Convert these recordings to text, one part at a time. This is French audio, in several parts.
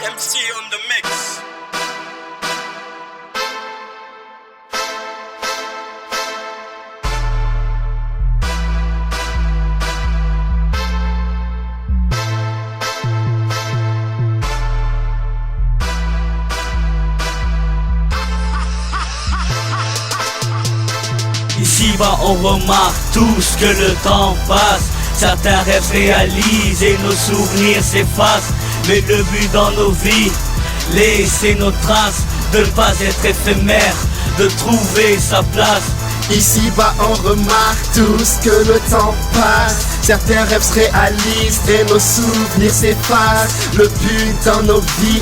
MC on the mix. Ici-bas on remarque tous que le temps passe. Certains rêves se réalisent et nos souvenirs s'effacent. Mais le but dans nos vies, laisser nos traces, de ne pas être éphémère, de trouver sa place. Ici-bas on remarque tous que le temps passe. Certains rêves se réalisent et nos souvenirs s'effacent. Le but dans nos vies,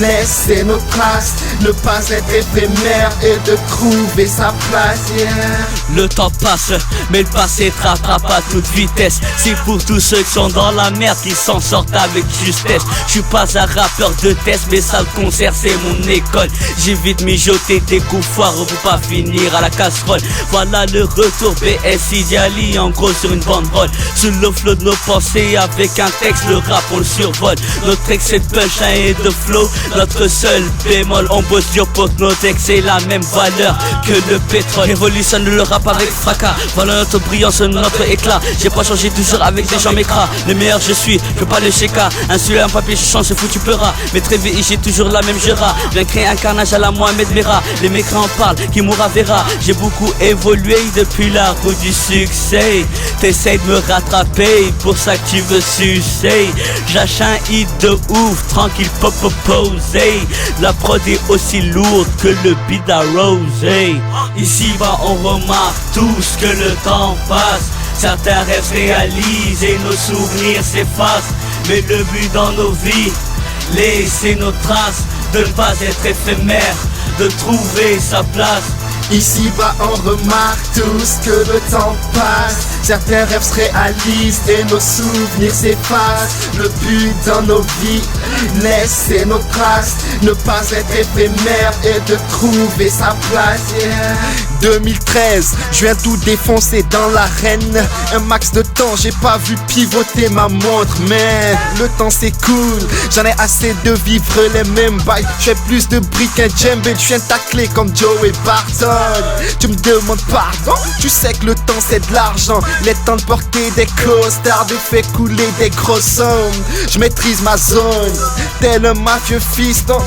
laisser nos traces, ne pas être éphémère et de trouver sa place, yeah. Le temps passe, mais le passé te rattrape à toute vitesse. C'est pour tous ceux qui sont dans la merde qui s'en sortent avec justesse. Je suis pas un rappeur de test, mais ça le concert c'est mon école. J'évite mijoter des coups foireux pour pas finir à la casserole. Voilà le retour BS Ideali, en gros sur une banderole. Sous le flot de nos pensées avec un texte, le rap on le survole. Notre excès de punchline et de flow, notre seul bémol. On bosse dur pour que notre texte ait la même valeur que le pétrole. Révolutionne le rap avec fracas, voilà notre brillance, notre éclat. J'ai pas changé toujours avec des gens mécras. Le meilleur je suis, je veux pas le chéka. Un sujet, un papier, je change, c'est foutu pleura. Mais très vite j'ai toujours la même gérard. Viens créer un carnage à la Mohamed Merah. Les mécras en parlent, qui mourra verra. J'ai beaucoup évolué depuis la route du succès. T'essayes de me rattraper, pour ça que tu veux sucer. J'lâche un hit de ouf, tranquille pop posé. La prod est aussi lourde que le beat à Rosé. Ici-bas on remarque tous que le temps passe. Certains rêves se réalisent et nos souvenirs s'effacent. Mais le but dans nos vies, laisser nos traces, de ne pas être éphémère, de trouver sa place. Ici-bas on remarque tous que le temps passe. Certains rêves se réalisent et nos souvenirs s'effacent. Le but dans nos vies, laisser nos traces, ne pas être éphémère et de trouver sa place, yeah. 2013, je viens tout défoncer dans l'arène. Un max de temps, j'ai pas vu pivoter ma montre, mais le temps c'est cool, j'en ai assez de vivre les mêmes bails. Je fais plus de briques qu'un djembé, je viens tacler comme Joey Barton. Tu me demandes pardon, tu sais que le temps c'est de l'argent. Les temps de porter des costards, de faire couler des grosses sommes. Je maîtrise ma zone, tel un mafieux fiston.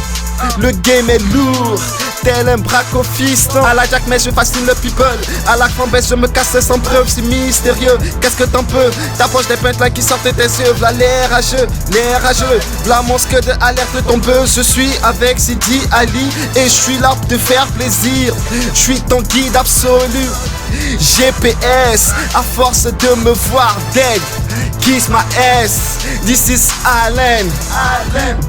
Le game est lourd, tel un braco fiston. À la Jack mais je fascine le people. À la fanbase je me casse sans preuve, c'est mystérieux. Qu'est-ce que t'en peux? T'approches des punchlines qui sortent de tes yeux. V'là les rageux, v'là mon scud de alerte tombeuse. Je suis avec Sidi Ali et je suis là pour te faire plaisir. Je suis ton guide absolu, GPS, à force de me voir dead. Kiss my ass, this is Allen,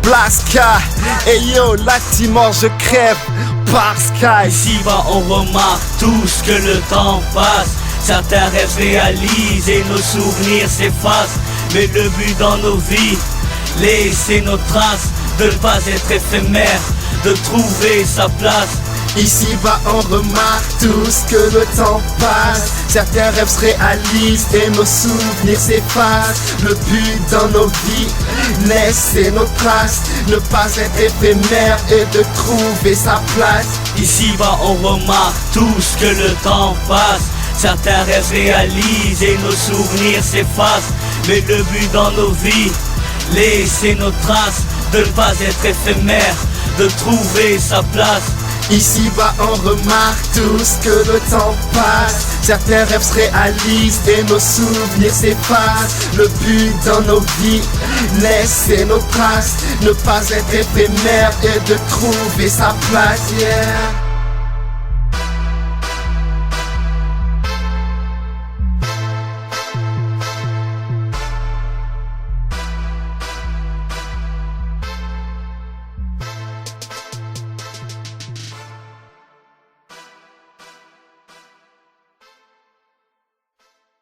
Blaska. Et yo, la Timor, je crève par Sky. Ici-bas on remarque tous que le temps passe. Certains rêves se réalisent et nos souvenirs s'effacent. Mais le but dans nos vies, laisser nos traces, de ne pas être éphémère, de trouver sa place. Ici-bas on remarque tous que le temps passe. Certains rêves se réalisent et nos souvenirs s'effacent. Le but dans nos vies, laisser nos traces, ne pas être éphémère et de trouver sa place. Ici-bas on remarque tous que le temps passe. Certains rêves se réalisent et nos souvenirs s'effacent. Mais le but dans nos vies, laisser nos traces, de ne pas être éphémère, de trouver sa place. Ici-bas on remarque tous que le temps passe. Certains rêves se réalisent et nos souvenirs s'effacent. Le but dans nos vies, laisser nos traces, ne pas être éphémère et de trouver sa place, yeah.